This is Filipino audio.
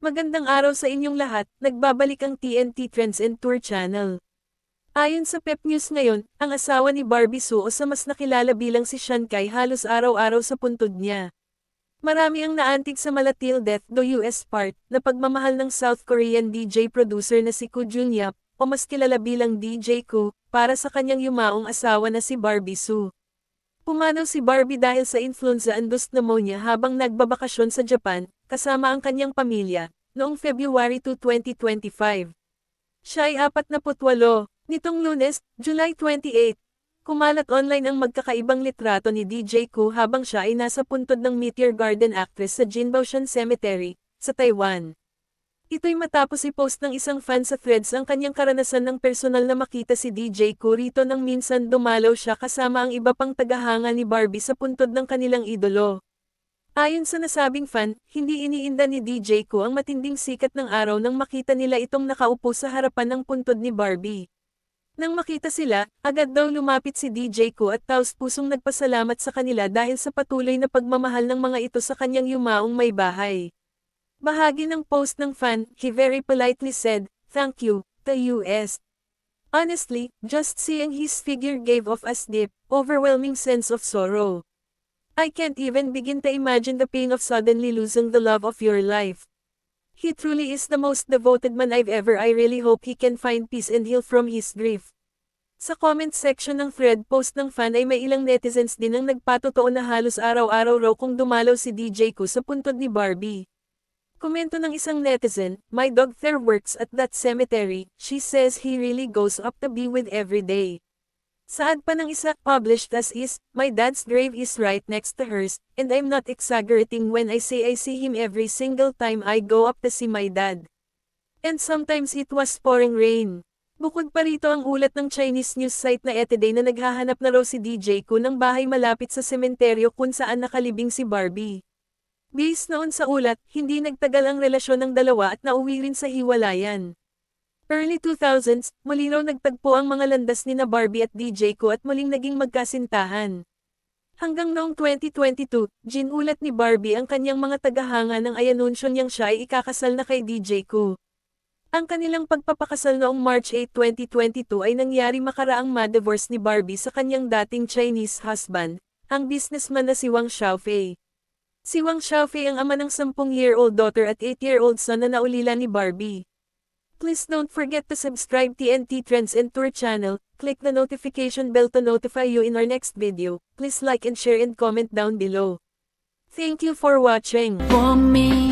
Magandang araw sa inyong lahat, nagbabalik ang TNT Trends and Tour Channel. Ayon sa Pep News ngayon, ang asawa ni Barbie Sue o sa mas nakilala bilang si Sean Kai halos araw-araw sa puntod niya. Marami ang naantig sa Malatil Death do US part na pagmamahal ng South Korean DJ producer na si Koo Jun Yap, o mas kilala bilang DJ Koo, para sa kanyang yumaong asawa na si Barbie Sue. Pumanaw si Barbie dahil sa influenza-induced pneumonia habang nagbabakasyon sa Japan, kasama ang kanyang pamilya, noong February 2, 2025. Siya ay 48. Nitong Lunes, July 28, kumalat online ang magkakaibang litrato ni DJ Koo habang siya ay nasa puntod ng Meteor Garden Actress sa Jinbaoshan Cemetery, sa Taiwan. Ito'y matapos i-post ng isang fan sa Threads ang kanyang karanasan ng personal na makita si DJ Koo rito nang minsan dumalaw siya kasama ang iba pang tagahanga ni Barbie sa puntod ng kanilang idolo. Ayon sa nasabing fan, hindi iniinda ni DJ Koo ang matinding sikat ng araw nang makita nila itong nakaupo sa harapan ng puntod ni Barbie. Nang makita sila, agad daw lumapit si DJ Koo at taos-pusong nagpasalamat sa kanila dahil sa patuloy na pagmamahal ng mga ito sa kanyang yumaong may bahay. Bahagi ng post ng fan, he very politely said, "Thank you, the US. Honestly, just seeing his figure gave off us deep, overwhelming sense of sorrow. I can't even begin to imagine the pain of suddenly losing the love of your life. He truly is the most devoted man I've ever. I really hope he can find peace and heal from his grief." Sa comment section ng thread post ng fan ay may ilang netizens din ang nagpatotoo na halos araw-araw raw kung dumalaw si DJ Koo sa puntod ni Barbie. Komento ng isang netizen, "My dog there works at that cemetery, she says he really goes up to be with every day." Saad pa ng isa, published as is, "My dad's grave is right next to hers, and I'm not exaggerating when I say I see him every single time I go up to see my dad. And sometimes it was pouring rain." Bukod pa rito ang ulat ng Chinese news site na Eteday na naghahanap na raw si DJ Koo ng bahay malapit sa sementeryo kung saan nakalibing si Barbie. Base noon sa ulat, hindi nagtagal ang relasyon ng dalawa at nauwi rin sa hiwalayan. Early 2000s, muli raw nagtagpo ang mga landas ni na Barbie at DJ Koo at muling naging magkasintahan. Hanggang noong 2022, ginulat ni Barbie ang kanyang mga tagahanga nang ayanunsyo niyang siya ay ikakasal na kay DJ Koo. Ang kanilang pagpapakasal noong March 8, 2022 ay nangyari makaraang ma-divorce ni Barbie sa kanyang dating Chinese husband, ang businessman na si Wang Xiaofei. Si Wang Xiaofei ang ama ng 10-year-old daughter at 8-year-old son na naulila ni Barbie. Please don't forget to subscribe TNT Trends and Tour channel, click the notification bell to notify you in our next video, please like and share and comment down below. Thank you for watching. For me